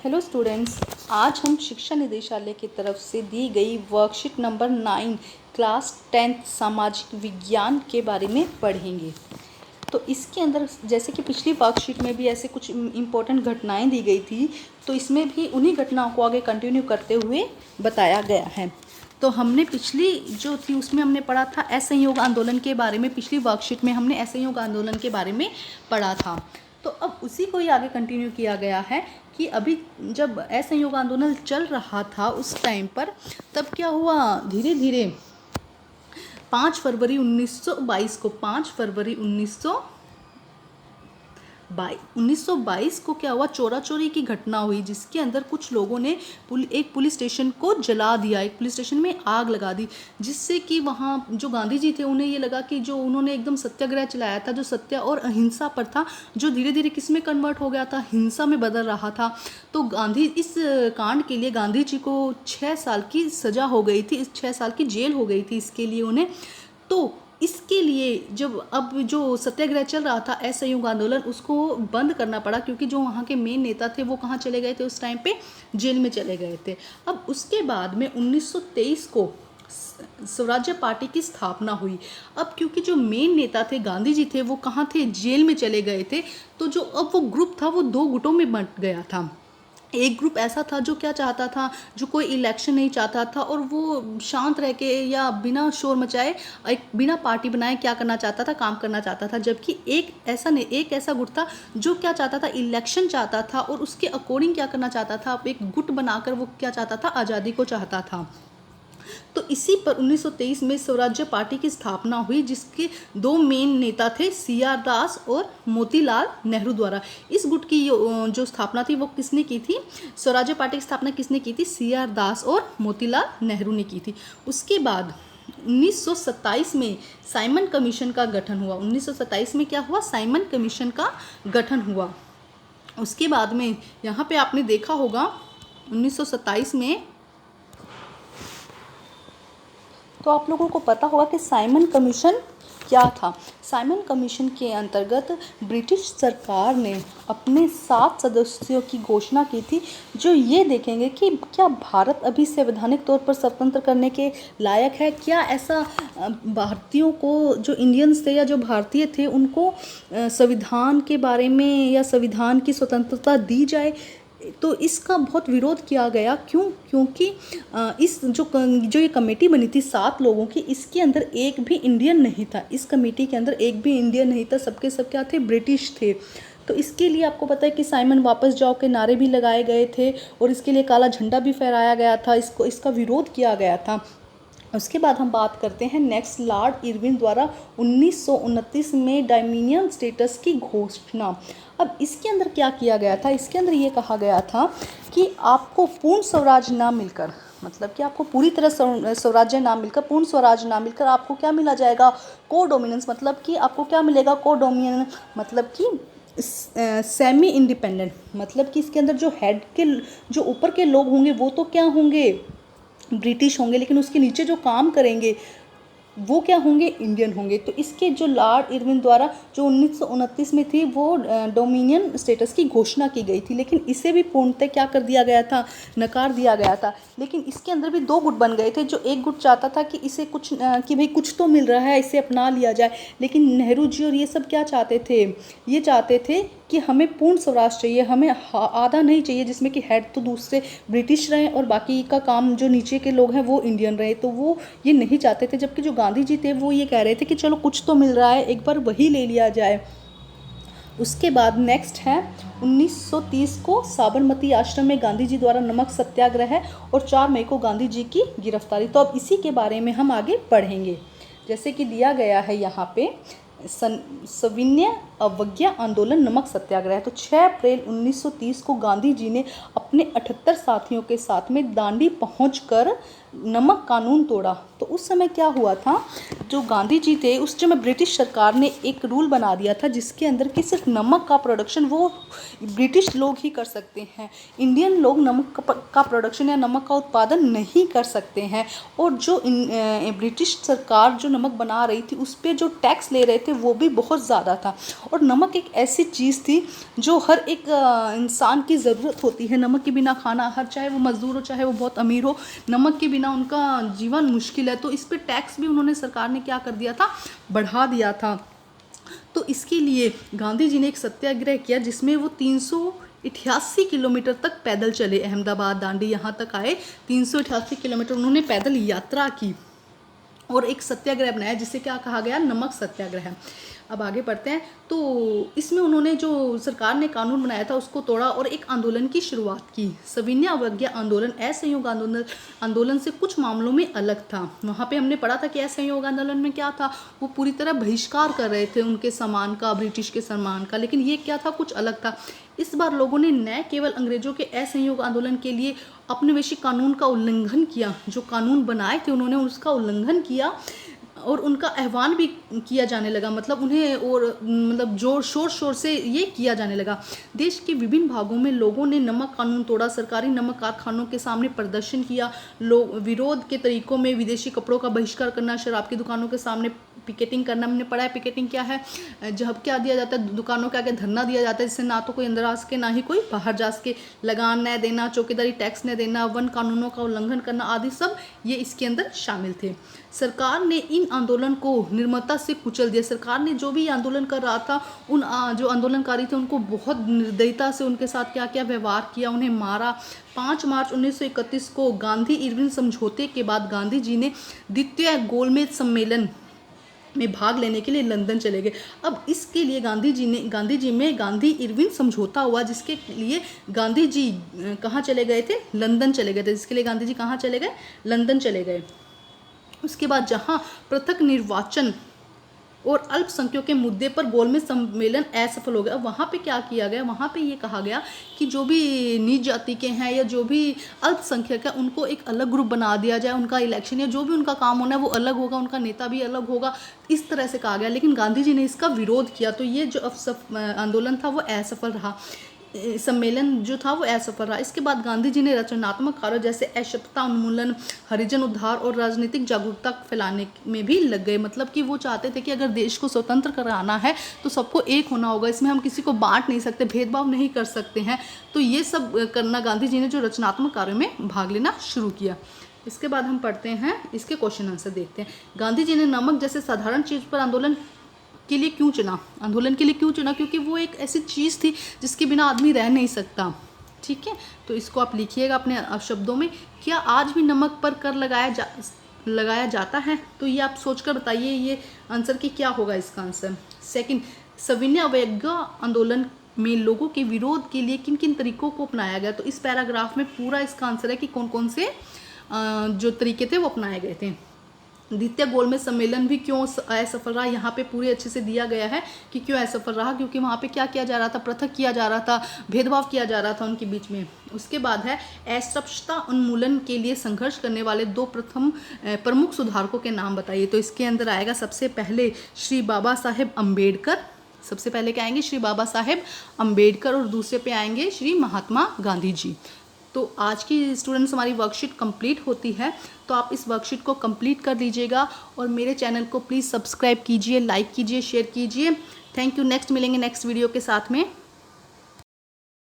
Hello students, आज हम शिक्षा निदेशालय की तरफ से दी गई वर्कशीट नंबर 9 क्लास 10 सामाजिक विज्ञान के बारे में पढ़ेंगे। तो इसके अंदर जैसे कि पिछली वर्कशीट में भी ऐसे कुछ इम्पोर्टेंट घटनाएं दी गई थी, तो इसमें भी उन्हीं घटनाओं को आगे कंटिन्यू करते हुए बताया गया है। तो हमने पिछली जो थी उसमें हमने पढ़ा था असहयोग आंदोलन के बारे में। पिछली वर्कशीट में हमने असहयोग आंदोलन के बारे में पढ़ा था। तो अब उसी को ही आगे कंटिन्यू किया गया है कि अभी जब असहयोग आंदोलन चल रहा था उस टाइम पर तब क्या हुआ, धीरे धीरे 5 फरवरी 1922 को क्या हुआ, चोरा चोरी की घटना हुई, जिसके अंदर कुछ लोगों ने एक पुलिस स्टेशन को जला दिया, एक पुलिस स्टेशन में आग लगा दी, जिससे कि वहाँ जो गांधी जी थे उन्हें ये लगा कि जो उन्होंने एकदम सत्याग्रह चलाया था, जो सत्या और अहिंसा पर था, जो धीरे धीरे किस में कन्वर्ट हो गया था, हिंसा में बदल रहा था। तो गांधी इस कांड के लिए गांधी जी को 6 साल की सजा हो गई थी, 6 साल की जेल हो गई थी इसके लिए उन्हें। तो इसके लिए जब अब जो सत्याग्रह चल रहा था असहयोग आंदोलन, उसको बंद करना पड़ा, क्योंकि जो वहाँ के मेन नेता थे वो कहाँ चले गए थे उस टाइम पे, जेल में चले गए थे। अब उसके बाद में 1923 को स्वराज्य पार्टी की स्थापना हुई। अब क्योंकि जो मेन नेता थे गांधी जी थे वो कहाँ थे, जेल में चले गए थे, तो जो अब वो ग्रुप था वो 2 गुटों में बंट गया था। एक ग्रुप ऐसा था जो क्या चाहता था, जो कोई इलेक्शन नहीं चाहता था और वो शांत रह के या बिना शोर मचाए, एक बिना पार्टी बनाए क्या करना चाहता था, काम करना चाहता था। जबकि एक ऐसा गुट था जो क्या चाहता था, इलेक्शन चाहता था और उसके अकॉर्डिंग क्या करना चाहता था, एक गुट बनाकर वो क्या चाहता था, आज़ादी को चाहता था। तो इसी पर 1923 में स्वराज्य पार्टी की स्थापना हुई, जिसके 2 मेन नेता थे, सीआर दास और मोतीलाल नेहरू द्वारा। इस गुट की जो स्थापना थी वो किसने की थी, स्वराज्य पार्टी की स्थापना किसने की थी, सीआर दास और मोतीलाल नेहरू ने की थी। उसके बाद 1927 में साइमन कमीशन का गठन हुआ। 1927 में क्या हुआ, साइमन कमीशन का गठन हुआ। उसके बाद में यहाँ पे आपने देखा होगा 1927 में, तो आप लोगों को पता होगा कि साइमन कमीशन क्या था। साइमन कमीशन के अंतर्गत ब्रिटिश सरकार ने अपने 7 सदस्यों की घोषणा की थी, जो ये देखेंगे कि क्या भारत अभी संवैधानिक तौर पर स्वतंत्र करने के लायक है, क्या ऐसा भारतीयों को, जो इंडियंस थे या जो भारतीय थे, उनको संविधान के बारे में या संविधान की स्वतंत्रता दी जाए। तो इसका बहुत विरोध किया गया। क्योंकि इस जो ये कमेटी बनी थी 7 लोगों की, इसके अंदर एक भी इंडियन नहीं था। इस कमेटी के अंदर एक भी इंडियन नहीं था, सबके सब क्या थे, ब्रिटिश थे। तो इसके लिए आपको पता है कि साइमन वापस जाओ के नारे भी लगाए गए थे और इसके लिए काला झंडा भी फहराया गया था, इसका विरोध किया गया था। उसके बाद हम बात करते हैं नेक्स्ट, लॉर्ड इरविन द्वारा 1929 में डोमिनियन स्टेटस की घोषणा। अब इसके अंदर क्या किया गया था, इसके अंदर ये कहा गया था कि आपको पूर्ण स्वराज ना मिलकर, मतलब कि आपको पूरी तरह स्वराज्य ना मिलकर, पूर्ण स्वराज ना मिलकर आपको क्या मिला जाएगा, को डोमिनेंस, मतलब कि आपको क्या मिलेगा, को डोमिनेंस, मतलब कि सेमी इंडिपेंडेंट, मतलब कि इसके अंदर जो हेड के, जो ऊपर के लोग होंगे वो तो क्या होंगे, ब्रिटिश होंगे, लेकिन उसके नीचे जो काम करेंगे वो क्या होंगे, इंडियन होंगे। तो इसके जो लॉर्ड इरविन द्वारा जो 1929 में थी वो डोमिनियन स्टेटस की घोषणा की गई थी, लेकिन इसे भी पूर्णतः क्या कर दिया गया था, नकार दिया गया था। लेकिन इसके अंदर भी 2 गुट बन गए थे। जो एक गुट चाहता था कि इसे कुछ कि भाई कुछ तो मिल रहा है, इसे अपना लिया जाए, लेकिन नेहरू जी और ये सब क्या चाहते थे, ये चाहते थे कि हमें पूर्ण स्वराज चाहिए, हमें आधा नहीं चाहिए जिसमें कि हेड तो दूसरे ब्रिटिश रहे और बाकी का काम जो नीचे के लोग हैं वो इंडियन रहे। तो वो ये नहीं चाहते थे। जबकि जो गांधी जी थे वो ये कह रहे थे कि चलो कुछ तो मिल रहा है, एक बार वही ले लिया जाए। उसके बाद नेक्स्ट है 1930 को साबरमती आश्रम में गांधी जी द्वारा नमक सत्याग्रह और 4 मई को गांधी जी की गिरफ्तारी। तो अब इसी के बारे में हम आगे पढ़ेंगे। जैसे कि दिया गया है यहाँ पे, सविनय अवज्ञा आंदोलन नमक सत्याग्रह। तो 6 अप्रैल 1930 को गांधी जी ने अपने 78 साथियों के साथ में दांडी पहुंचकर नमक कानून तोड़ा। तो उस समय क्या हुआ था, जो गांधी जी थे उस समय ब्रिटिश सरकार ने एक रूल बना दिया था जिसके अंदर कि सिर्फ नमक का प्रोडक्शन वो ब्रिटिश लोग ही कर सकते हैं, इंडियन लोग नमक का प्रोडक्शन या नमक का उत्पादन नहीं कर सकते हैं। और जो ब्रिटिश सरकार जो नमक बना रही थी उस पर जो टैक्स ले रहे थे वो भी बहुत ज़्यादा था। और नमक एक ऐसी चीज़ थी जो हर एक इंसान की ज़रूरत होती है। नमक के बिना खाना, हर चाहे वो मज़दूर हो चाहे वो बहुत अमीर हो, नमक के बिना उनका जीवन मुश्किल है। तो इस पे टैक्स भी उन्होंने, सरकार ने क्या कर दिया था, बढ़ा दिया था। तो इसके लिए गांधी जी ने एक सत्याग्रह किया जिसमें वो 388 किलोमीटर तक पैदल चले। अहमदाबाद, दांडी यहाँ तक आए, 388 किलोमीटर उन्होंने पैदल यात्रा की और एक सत्याग्रह बनाया जिसे क्या कहा गया, नमक सत्याग्रह। अब आगे बढ़ते हैं। तो इसमें उन्होंने जो सरकार ने कानून बनाया था उसको तोड़ा और एक आंदोलन की शुरुआत की। सविनय अवज्ञा आंदोलन असहयोग आंदोलन से कुछ मामलों में अलग था। वहाँ पे हमने पढ़ा था कि असहयोग आंदोलन में क्या था, वो पूरी तरह बहिष्कार कर रहे थे उनके सम्मान का, ब्रिटिश के सम्मान का, लेकिन ये क्या था, कुछ अलग था। इस बार लोगों ने न केवल अंग्रेजों के असहयोग आंदोलन के लिए औपनिवेशिक कानून का उल्लंघन किया, जो कानून बनाए थे उन्होंने उसका उल्लंघन किया और उनका आह्वान भी किया जाने लगा, मतलब उन्हें और मतलब जोर शोर से ये किया जाने लगा। देश के विभिन्न भागों में लोगों ने नमक कानून तोड़ा, सरकारी नमक कारखानों के सामने प्रदर्शन किया, लोग विरोध के तरीकों में विदेशी कपड़ों का बहिष्कार करना, शराब की दुकानों के सामने पिकेटिंग करना। हमने पढ़ा है पिकेटिंग क्या है, जब क्या दिया जाता है, दुकानों के आगे धरना दिया जाता है जिससे ना तो कोई अंदर आ सके ना ही कोई बाहर जा सके। लगान न देना, चौकीदारी टैक्स न देना, वन कानूनों का उल्लंघन करना आदि सब ये इसके अंदर शामिल थे। सरकार ने इन आंदोलन को निर्ममता से कुचल दिया। सरकार ने जो भी आंदोलन कर रहा था, उन जो आंदोलनकारी थे उनको बहुत निर्दयता से उनके साथ क्या क्या व्यवहार किया, उन्हें मारा। 5 मार्च 1931 को गांधी इरविन समझौते के बाद गांधी जी ने द्वितीय गोलमेज सम्मेलन में भाग लेने के लिए लंदन चले गए। अब इसके लिए गांधी जी में गांधी इरविन समझौता हुआ, जिसके लिए गांधी जी कहाँ चले गए थे, लंदन चले गए थे। जिसके लिए गांधी जी कहाँ चले गए, लंदन चले गए। उसके बाद जहाँ पृथक निर्वाचन और अल्पसंख्यकों के मुद्दे पर गोलमेज सम्मेलन असफल हो गया, वहाँ पे क्या किया गया, वहाँ पे ये कहा गया कि जो भी नीच जाति के हैं या जो भी अल्पसंख्यक है उनको एक अलग ग्रुप बना दिया जाए, उनका इलेक्शन या जो भी उनका काम होना है वो अलग होगा, उनका नेता भी अलग होगा, इस तरह से कहा गया। लेकिन गांधी जी ने इसका विरोध किया, तो ये जो आंदोलन था वो असफल रहा, सम्मेलन जो था वो असफल रहा। इसके बाद गांधी जी ने रचनात्मक कार्यों जैसे अशक्तता उन्मूलन, हरिजन उद्धार और राजनीतिक जागरूकता फैलाने में भी लग गए। मतलब कि वो चाहते थे कि अगर देश को स्वतंत्र कराना है तो सबको एक होना होगा, इसमें हम किसी को बांट नहीं सकते, भेदभाव नहीं कर सकते हैं। तो ये सब करना गांधी जी ने जो रचनात्मक कार्यों में भाग लेना शुरू किया। इसके बाद हम पढ़ते हैं, इसके क्वेश्चन आंसर देखते हैं। गांधी जी ने नमक जैसे साधारण चीज़ पर आंदोलन के लिए क्यों चुना, आंदोलन के लिए क्यों चुना, क्योंकि वो एक ऐसी चीज़ थी जिसके बिना आदमी रह नहीं सकता। ठीक है, तो इसको आप लिखिएगा अपने शब्दों में। क्या आज भी नमक पर कर लगाया जाता है, तो ये आप सोचकर बताइए ये आंसर की क्या होगा इसका आंसर। सेकंड, सविनय अवज्ञा आंदोलन में लोगों के विरोध के लिए किन किन तरीकों को अपनाया गया, तो इस पैराग्राफ में पूरा इसका आंसर है कि कौन कौन से जो तरीके थे वो अपनाए गए थे। द्वितीय गोलमेज सम्मेलन भी क्यों असफल रहा, यहाँ पे पूरे अच्छे से दिया गया है कि क्यों असफल रहा, क्योंकि वहाँ पे क्या किया जा रहा था, पृथक किया जा रहा था, भेदभाव किया जा रहा था उनके बीच में। उसके बाद है अस्पृश्यता उन्मूलन के लिए संघर्ष करने वाले 2 प्रमुख सुधारकों के नाम बताइए। तो इसके अंदर आएगा सबसे पहले श्री बाबा साहेब अम्बेडकर, सबसे पहले क्या आएंगे, श्री बाबा साहेब अम्बेडकर, और दूसरे पे आएंगे श्री महात्मा गांधी जी। तो आज की स्टूडेंट्स हमारी वर्कशीट कंप्लीट होती है, तो आप इस वर्कशीट को कंप्लीट कर लीजिएगा और मेरे चैनल को प्लीज़ सब्सक्राइब कीजिए, लाइक कीजिए, शेयर कीजिए। Thank you. नेक्स्ट मिलेंगे नेक्स्ट वीडियो के साथ में।